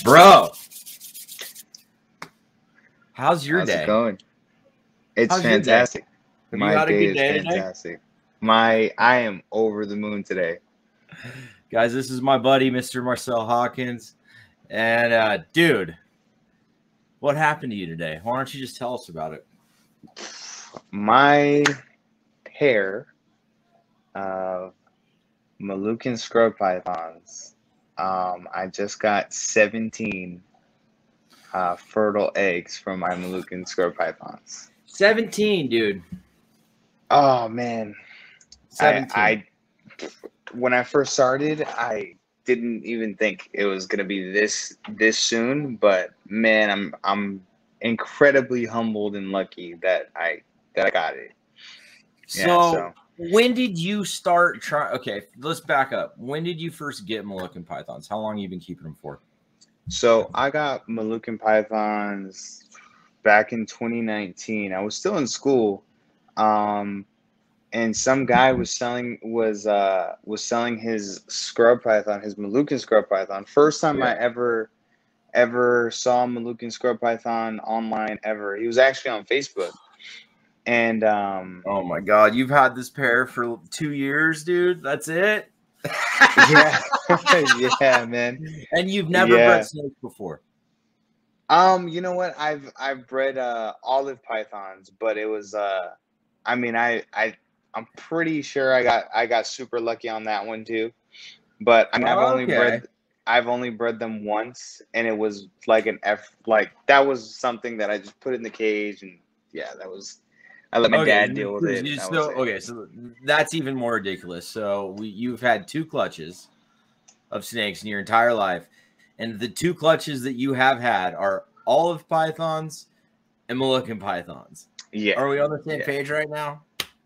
Bro, how's your How's day? it going? It's How's your day? fantastic. Have you My had a day good is day today? fantastic. I am over the moon today. Guys, this is my buddy, Mr. Marcell Hawkins. And, dude, what happened to you today? Why don't you just tell us about it? My pair of Moluccan scrub pythons. I just got 17 fertile eggs from my Moluccan scrub pythons. 17, dude. Oh man, 17. I when I first started, I didn't even think it was gonna be this soon. But man, I'm incredibly humbled and lucky that I got it. So when did you start trying? Okay, let's back up. When did you first get Moluccan pythons? How long have you been keeping them for? So I got Moluccan pythons back in 2019. I was still in school, and some guy was selling his scrub python, his Moluccan scrub python. First time I ever saw Moluccan scrub python online ever. He was actually on Facebook, and oh my God, you've had this pair for 2 years, dude. That's it. yeah, yeah, man. And you've never bred snakes before. You know what? I've bred olive pythons, but it was I mean I'm pretty sure I got super lucky on that one too. But I mean I've only bred them once, and it was like that was something that I just put in the cage, and yeah, I let my dad deal with it. So that's even more ridiculous. So you've had 2 clutches of snakes in your entire life, and the 2 clutches that you have had are olive pythons and Moluccan pythons. Yeah. Are we on the same page right now?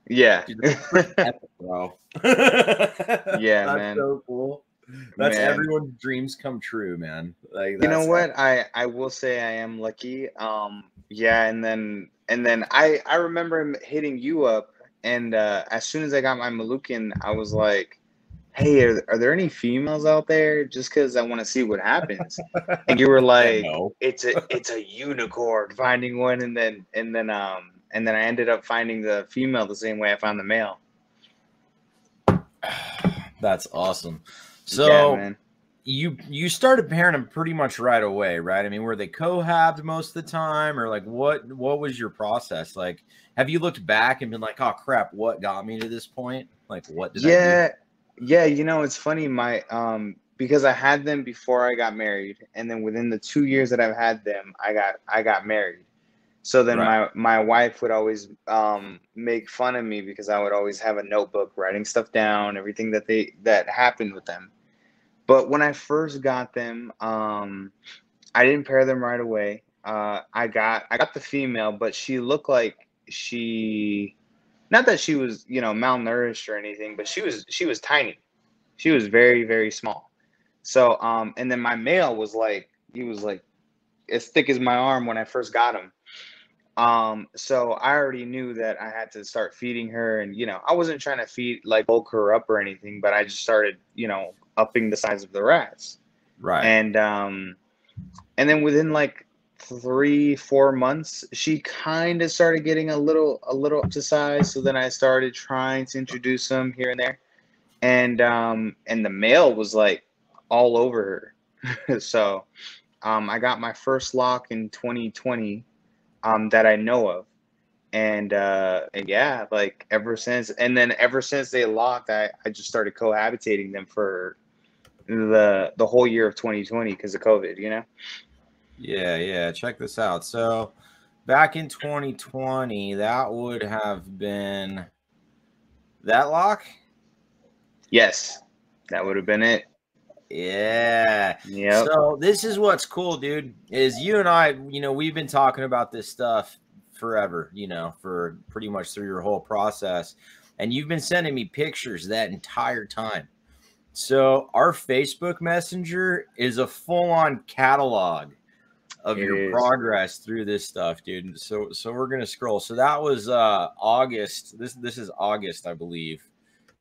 Yeah. Dude, that's epic, bro. Yeah, that's man. so cool. That's everyone's dreams come true, man. Like, you know what? I will say I am lucky. Yeah, and then I remember hitting you up, and as soon as I got my Moluccan, I was like, hey, are there any females out there? Just because I want to see what happens. And you were like, no. it's a unicorn, finding one, and then I ended up finding the female the same way I found the male. That's awesome. So yeah, man. You started pairing them pretty much right away, right? I mean, were they cohabbed most of the time, or like what was your process? Like, have you looked back and been like, oh crap, what got me to this point? Like, what did I do? Yeah, you know, it's funny. My because I had them before I got married, and then within the 2 years that I've had them, I got married. So then my wife would always make fun of me because I would always have a notebook writing stuff down, everything that happened with them. But when I first got them, I didn't pair them right away. I got the female, but she looked like not that she was, malnourished or anything, but she was tiny. She was very, very small. So, and then my male was he was like as thick as my arm when I first got him. So I already knew that I had to start feeding her, and I wasn't trying to bulk her up or anything, but I just started, upping the size of the rats. Right. And then within 3-4 months, she kind of started getting a little up to size. So then I started trying to introduce them here and there, and the male was all over her. So I got my first lock in 2020 that I know of, and yeah, ever since they locked, I just started cohabitating them for the whole year of 2020 because of COVID, Yeah. Check this out. So back in 2020, that would have been that lock? Yes, that would have been it. Yeah. Yep. So this is what's cool, dude, is you and I, we've been talking about this stuff forever, for pretty much through your whole process. And you've been sending me pictures that entire time. So our Facebook Messenger is a full-on catalog of your progress through this stuff, dude. So we're gonna scroll. So that was August. This is August, I believe,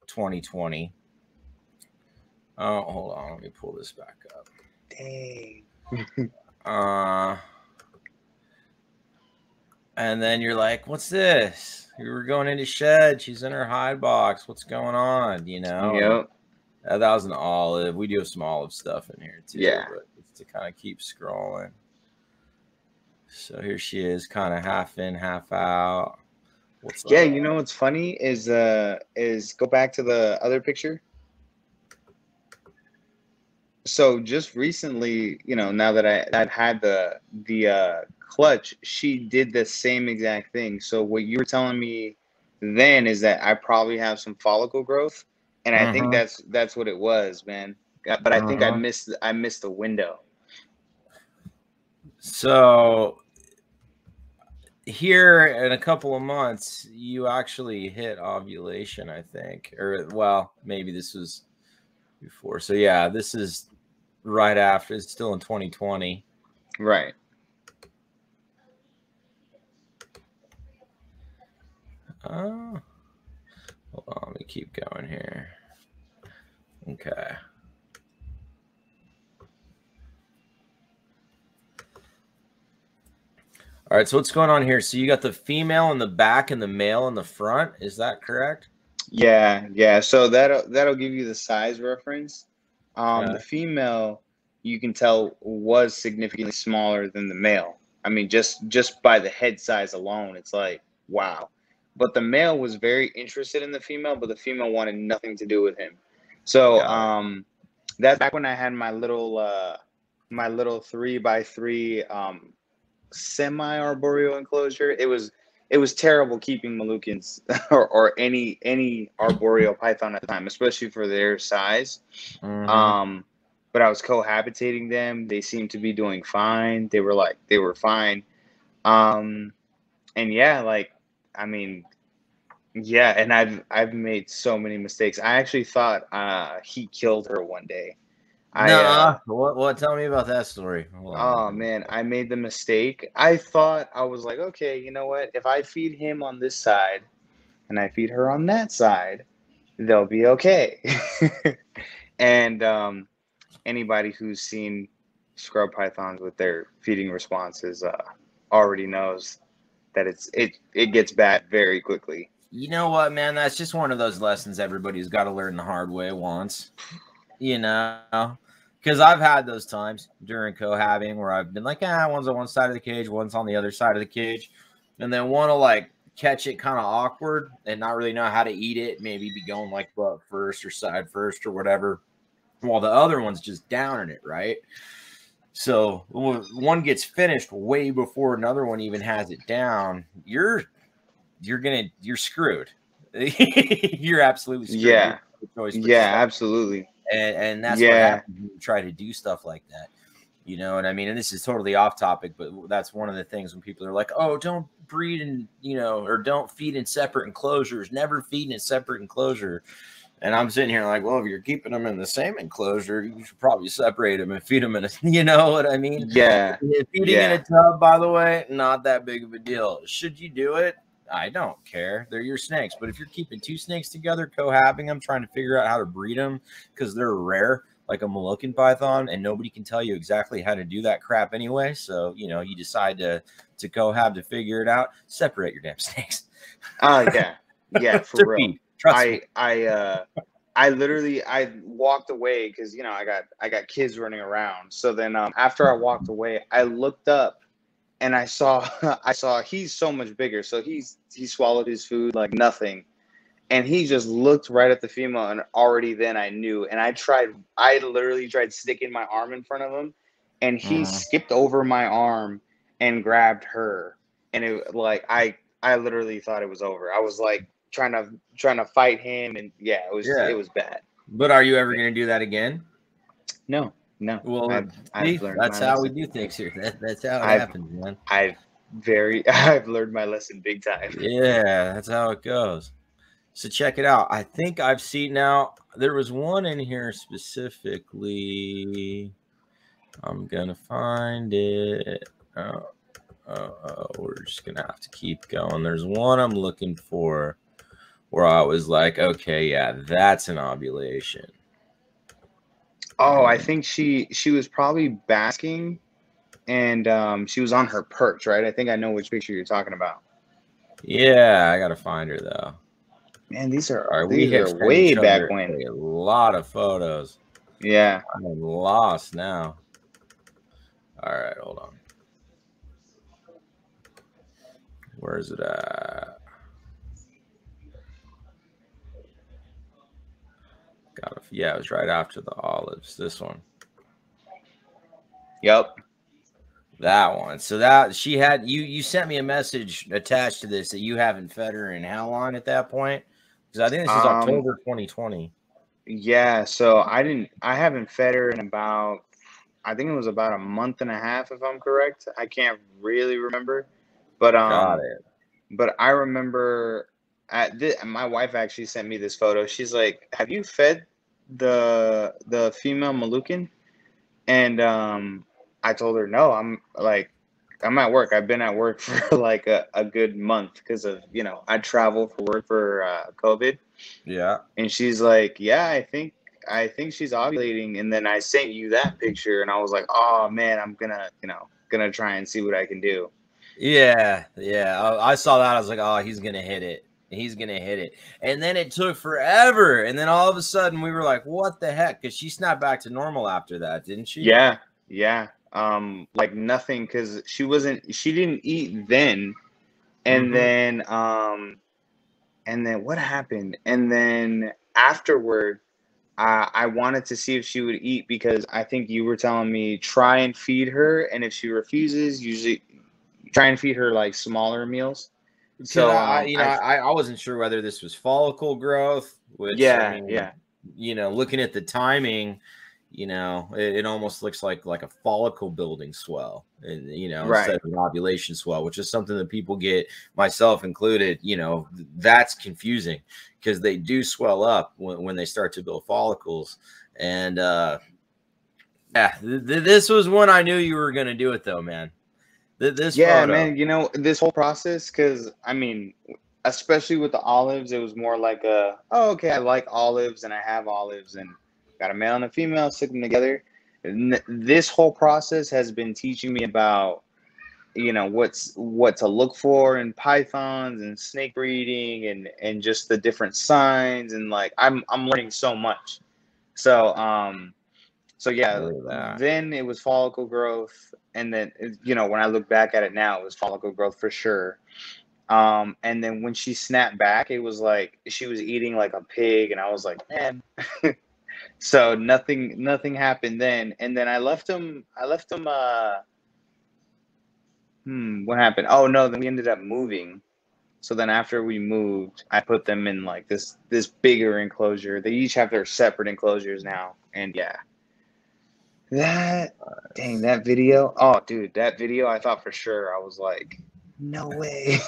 2020. Oh, hold on, let me pull this back up. Dang. And then you're like, what's this? We were going into shed. She's in her hide box. What's going on? You know? Yep. And that was an olive. We do have some olive stuff in here too. Yeah. But it's to kind of keep scrolling. So here she is, kind of half in, half out. What's Yeah, up? you know what's funny is go back to the other picture. So just recently, you know, now that I've had the clutch, she did the same exact thing. So what you were telling me then is that I probably have some follicle growth, and I think that's what it was, man. But I think I missed the window. So here in a couple of months, you actually hit ovulation, I think. Or, well, maybe this was before. So, yeah, this is right after. It's still in 2020. Right. Hold on, let me keep going here. Okay. All right, so what's going on here? So you got the female in the back and the male in the front. Is that correct? Yeah, yeah. So that'll give you the size reference. Okay. The female, you can tell, was significantly smaller than the male. I mean, just by the head size alone, it's like, wow. But the male was very interested in the female, but the female wanted nothing to do with him. So that's back when I had my little 3x3 semi-arboreal enclosure. It was terrible keeping Moluccans or any arboreal python at the time, especially for their size. But I was cohabitating them. They seemed to be doing fine. They were fine. And yeah, like, I mean, yeah, and I've made so many mistakes. I actually thought he killed her one day. What? Tell me about that story. Oh man, I made the mistake. I thought, I was like, okay, you know what? If I feed him on this side and I feed her on that side, they'll be okay. And anybody who's seen scrub pythons with their feeding responses already knows that it gets bad very quickly. You know what, man? That's just one of those lessons everybody's got to learn the hard way once. You know, because I've had those times during cohabbing where I've been like, one's on one side of the cage, one's on the other side of the cage, and then one will like catch it kind of awkward and not really know how to eat it, maybe be going like butt first or side first or whatever, while the other one's just downing it, right? So one gets finished way before another one even has it down. You're screwed. You're absolutely screwed. Yeah. Yeah, absolutely. And that's what happens when you try to do stuff like that. You know what I mean? And this is totally off topic, but that's one of the things when people are like, oh, don't breed in, or don't feed in separate enclosures, never feed in a separate enclosure. And I'm sitting here like, well, if you're keeping them in the same enclosure, you should probably separate them and feed them in a, you know what I mean? Yeah. Feeding in a tub, by the way, not that big of a deal. Should you do it? I don't care. They're your snakes. But if you're keeping two snakes together, cohabbing them, trying to figure out how to breed them because they're rare, like a Moluccan python, and nobody can tell you exactly how to do that crap anyway. So, you decide to cohab to figure it out. Separate your damn snakes. Yeah. Yeah, for real. Trust me. I literally walked away because I got kids running around. So then after I walked away, I looked up and I saw he's so much bigger. So he swallowed his food like nothing. And he just looked right at the female, and already then I knew. And I literally tried sticking my arm in front of him, and he skipped over my arm and grabbed her. And it I literally thought it was over. I was like trying to fight him, and it was bad. But are you ever going to do that again? No. Well, I've learned that's how lesson. We do things here. That's how it happens, man. I've learned my lesson big time. Yeah, that's how it goes. So check it out. I think I've seen now. There was one in here specifically. I'm gonna find it. We're just gonna have to keep going. There's one I'm looking for where I was like, okay, yeah, that's an ovulation. Oh, I think she was probably basking, and she was on her perch, right? I think I know which picture you're talking about. Yeah, I gotta find her though. Man, these All are right, we these have are sent way each back other when. a lot of photos. Yeah. I'm lost now. All right, hold on. Where is it at? Yeah, it was right after the olives. This one. Yep. That one. So that she had you sent me a message attached to this that you haven't fed her in how long at that point? Because I think this is Um. October 2020. Yeah. So I haven't fed her in about. I think it was about a month and a half, if I'm correct. I can't really remember, but Got it. I remember my wife actually sent me this photo. She's like, "Have you fed the female Moluccan?" And I told her, "No, I'm at work. I've been at work for like a good month because of, I travel for work for COVID." Yeah. And she's like, "Yeah, I think she's ovulating." And then I sent you that picture, and I was like, "Oh man, I'm gonna try and see what I can do." Yeah, yeah. I saw that. I was like, oh, he's gonna hit it. He's gonna hit it. And then it took forever. And then all of a sudden we were like, what the heck? Because she snapped back to normal after that, didn't she? Yeah, yeah. Like nothing, because she didn't eat then, and Mm-hmm. then what happened? And then afterward, I wanted to see if she would eat, because I think you were telling me try and feed her, and if she refuses, usually try and feed her like smaller meals. Because So I wasn't sure whether this was follicle growth, which I yeah, mean, yeah, looking at the timing, it almost looks like a follicle building swell, and instead right. of an ovulation swell, which is something that people get, myself included. That's confusing because they do swell up when they start to build follicles, and yeah, this was when I knew you were going to do it, though, man. This Yeah, photo. man, this whole process, because I mean, especially with the olives, it was more like oh, okay, I like olives and I have olives and got a male and a female, stick them together. This whole process has been teaching me about, what to look for in pythons and snake breeding, and just the different signs, and like I'm learning so much. So yeah, Look at that. then it was follicle growth, and then when I look back at it now, it was follicle growth for sure. And then when she snapped back, it was like she was eating like a pig, and I was like, man. So nothing happened then, and then I left him. What happened? Oh no, then we ended up moving. So then after we moved, I put them in like this bigger enclosure. They each have their separate enclosures now, and yeah. That Dang, that video. Oh, dude, that video, I thought for sure, I was like, no way.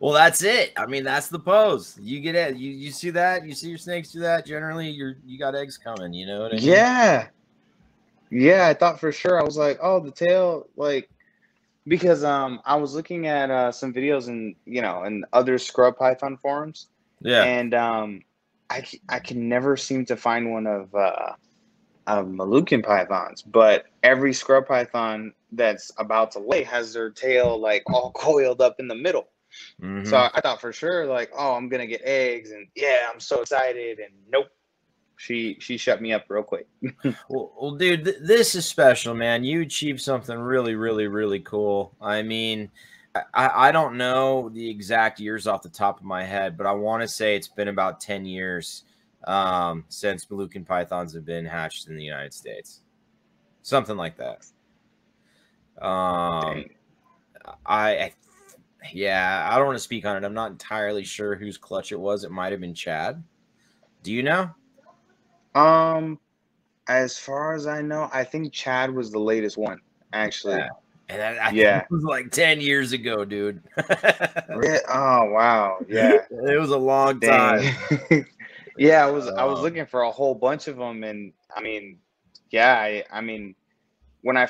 Well, that's it. I mean, that's the pose. You get it. You see that? You see your snakes do that. Generally, you got eggs coming. You know what I mean? Yeah. Yeah, I thought for sure. I was like, oh, the tail, like, because I was looking at some videos in other scrub python forums, Yeah. and I can never seem to find one of Moluccan pythons, but every scrub python that's about to lay has their tail like all coiled up in the middle. So Mm-hmm. I thought for sure, like, oh, I'm gonna get eggs, and yeah, I'm so excited, and nope, she shut me up real quick. Well, dude, this is special, man. You achieved something really, really, really cool. I mean, I don't know the exact years off the top of my head, but I want to say it's been about 10 years since Moluccan pythons have been hatched in the United States. Something like that. Um, Dang. I yeah, I don't want to speak on it. I'm not entirely sure whose clutch it was. It might have been Chad. Do you know? Um, as far as I know, I think Chad was the latest one, Yeah. actually. And I think Yeah. it was like 10 years ago, dude. Really? Oh wow. Yeah. It was a long time. Dang. Yeah, I was looking for a whole bunch of them, and I mean, yeah, I mean, when I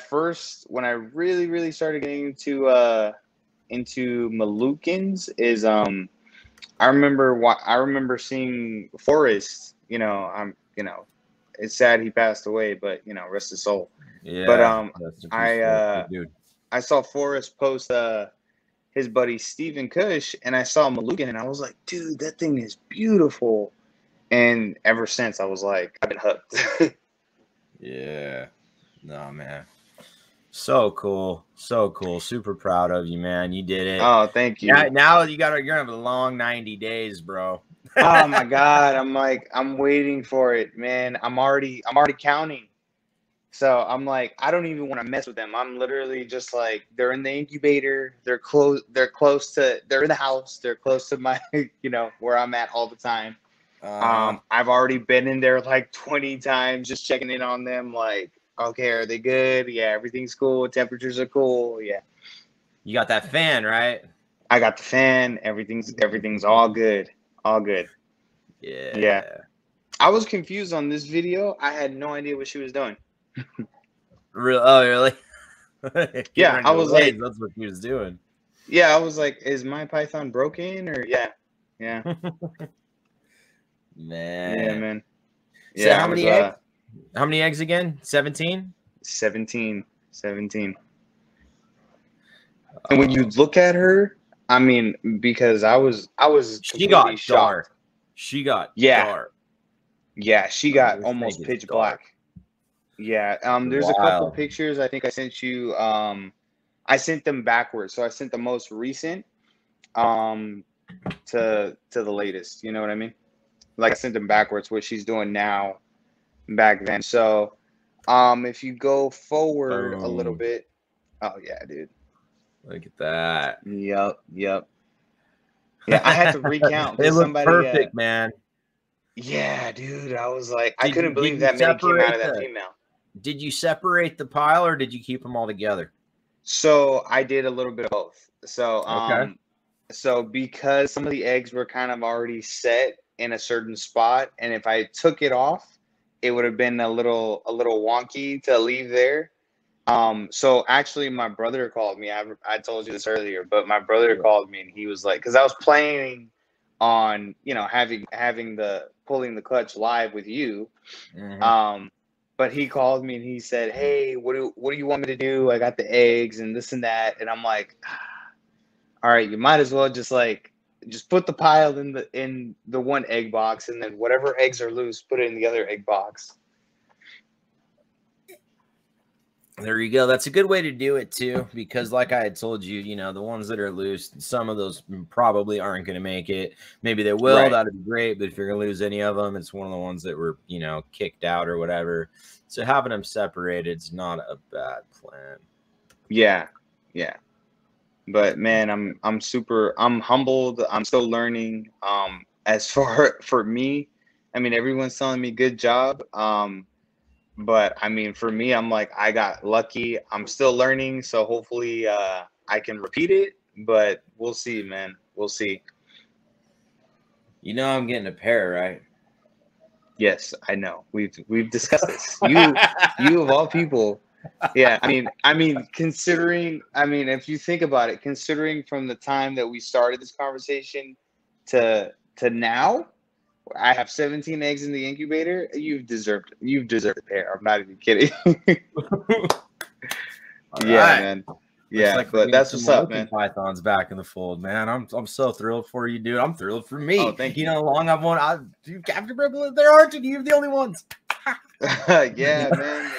really really started getting into Moluccans is I remember seeing Forrest, it's sad he passed away, but you know, rest his soul. Yeah. But That's a I saw Forrest post his buddy Steven Kush, and I saw Moluccan, and I was like, dude, that thing is beautiful. And ever since, I was like, I've been hooked. Yeah. No, man. So cool. So cool. Super proud of you, man. You did it. Oh, thank you. Yeah, now you're gonna have a long 90 days, bro. Oh my God. I'm waiting for it, man. I'm already counting. So I'm like, I don't even want to mess with them. I'm literally just like, they're in the incubator. They're close to, they're in the house. They're close to my, you know, where I'm at all the time. I've already been in there like 20 times, just checking in on them. Like, okay, are they good? Yeah, everything's cool. Temperatures are cool. Yeah. You got that fan, right? I got the fan. Everything's all good. All good. Yeah. Yeah. I was confused on this video. I had no idea what she was doing. Really? Oh, really? Yeah, I was like, that's what he was doing. Yeah, I was like, is my Python broken? Or yeah. Man. Yeah, man. So how many eggs? How many eggs again? 17? 17. And when you look at her, I mean, because I was She got shocked. dark. She got dark. Yeah, she got almost pitch black. Yeah. There's a couple pictures I think I sent you. I sent them backwards. So I sent the most recent to the latest. You know what I mean? Like I sent them backwards, what she's doing now, back then. So if you go forward a little bit. Oh yeah, dude. Look at that. Yep. Yeah, I had to recount. It looked perfect, man. Yeah, dude. I was like, I couldn't believe that many came out of that female. Did you separate the pile or did you keep them all together? So I did a little bit of both. So so because some of the eggs were kind of already set in a certain spot, and if I took it off, it would have been a little wonky to leave there. So actually my brother called me. I told you this earlier, but my brother called me and he was like, because I was planning on, you know, having the pulling the clutch live with you. But he called me and he said, hey, what do you want me to do? I got the eggs and this and that. And I'm like, all right, you might as well just put the pile in the one egg box, and then whatever eggs are loose, put it in the other egg box. There you go. That's a good way to do it too, because like I had told you, you know, the ones that are loose, some of those probably aren't going to make it. Maybe they will. Right. That'd be great. But if you're going to lose any of them, it's one of the ones that were, you know, kicked out or whatever. So having them separated is not a bad plan. Yeah. But man, I'm humbled. I'm still learning. As for me, I mean, everyone's telling me good job. But I mean, for me, I'm like, I got lucky. I'm still learning, so hopefully I can repeat it. But we'll see, man. We'll see. You know, I'm getting a pair, right? Yes, I know. We've discussed this. You of all people. Yeah, I mean, considering, if you think about it, considering from the time that we started this conversation to now. I have 17 eggs in the incubator. You've deserved a pair. I'm not even kidding. Yeah, man. Yeah, like but that's what's up, man. Pythons back in the fold, man. I'm so thrilled for you, dude. I'm thrilled for me. Oh, thank you. You know how long I've wanted. There aren't any. You're the only ones. Yeah, man.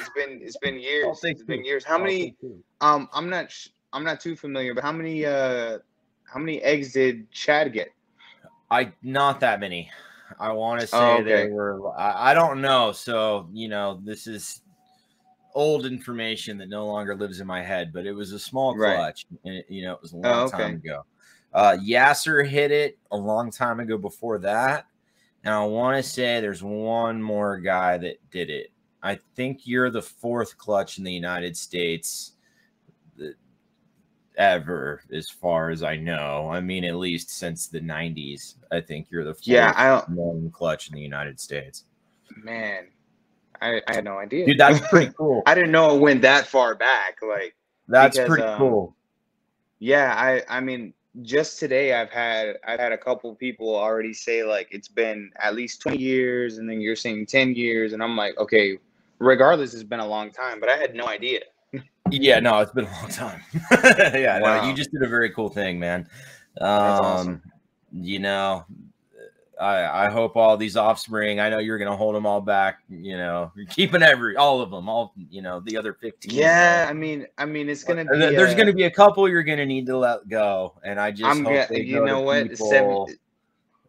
It's been years. It's been years. How many? I'm not too familiar, but how many eggs did Chad get? Not that many. I want to say they were, I don't know. So, you know, this is old information that no longer lives in my head, but it was a small clutch. And you know, it was a long time ago. Yasser hit it a long time ago before that. And I want to say there's one more guy that did it. I think you're the fourth clutch in the United States ever, as far as I know. I mean, at least since the 90s, I think you're the fourth known clutch in the United States. Man, I had no idea. Dude, that's pretty cool. I didn't know it went that far back. Like, that's pretty cool. Yeah, I mean, just today I've had a couple people already say like it's been at least 20 years, and then you're saying 10 years, and I'm like, okay, regardless, it's been a long time, but I had no idea. Yeah, no, it's been a long time. Yeah, Wow. no, you just did a very cool thing, man. That's awesome. You know, I hope all these offspring, I know you're going to hold them all back, you know, you're keeping all of them, all, you know, the other 15. Yeah, I mean, it's going to be, there's going to be a couple you're going to need to let go. And I just hope they you go know to what? people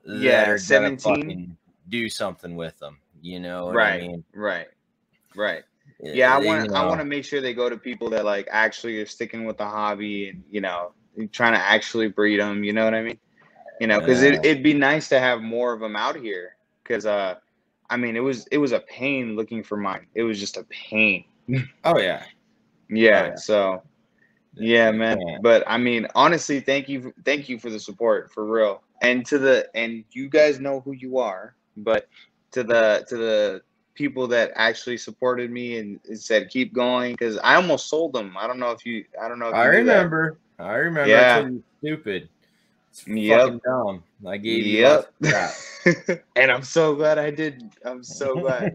that are 17. going to fucking do something with them. You know what I mean? Right. Yeah, I want know. to make sure they go to people that like actually are sticking with the hobby and, you know, trying to actually breed them. You know what I mean? You know, because it'd be nice to have more of them out here. Because I mean, it was a pain looking for mine. It was just a pain. Oh yeah. Yeah. So yeah, man. Yeah. But I mean, honestly, thank you for the support, for real. And you guys know who you are, but to the people that actually supported me and said keep going, because I almost sold them. I don't know if you I remember. Yeah. I told you stupid. It's fucking dumb. I gave you lots of crap. And I'm so glad I did. I'm so glad.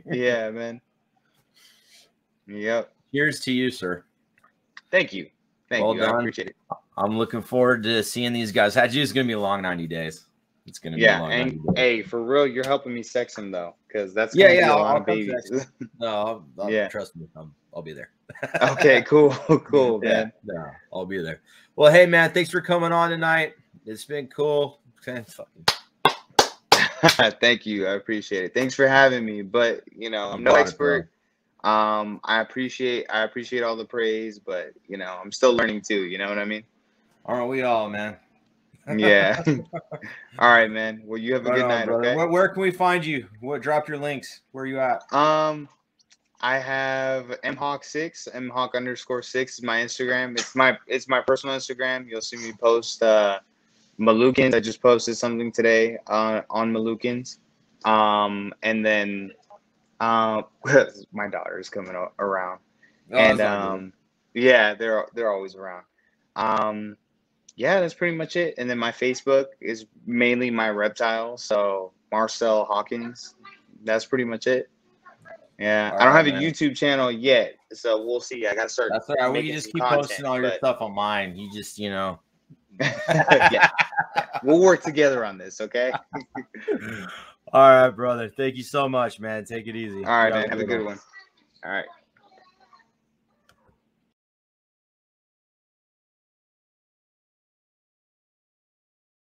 Yeah, man. Yep. Cheers to you, sir. Thank you. Well done. I appreciate it. I'm looking forward to seeing these guys. It's going to be a long 90 days. It's going to be a long 90 days. Hey, for real, you're helping me sex them though, because that's going to be a lot of babies. No, trust me. I'll be there. Okay, cool, man. Yeah, I'll be there. Well, hey, man, thanks for coming on tonight. It's been cool. Thank you. I appreciate it. Thanks for having me. But, you know, I'm no expert. I appreciate all the praise, but, you know, I'm still learning too. You know what I mean? Aren't we all, man? Yeah. All right, man. Well, you have a good night, brother. Okay? Where can we find you? Drop your links. Where are you at? I have mhawk6, mhawk_6 is my Instagram. It's my personal Instagram. You'll see me post Moluccans. I just posted something today on Moluccans. And then my daughter is coming around. And yeah, they're always around. Yeah, that's pretty much it. And then my Facebook is mainly my reptile, so Marcell Hawkins. That's pretty much it. Yeah, I don't have a YouTube channel yet, so we'll see. I gotta start. That's all right. We can just keep posting all your stuff on mine. You just, you know. Yeah, we'll work together on this, okay? All right, brother. Thank you so much, man. Take it easy. All right, man. Have a good one. All right.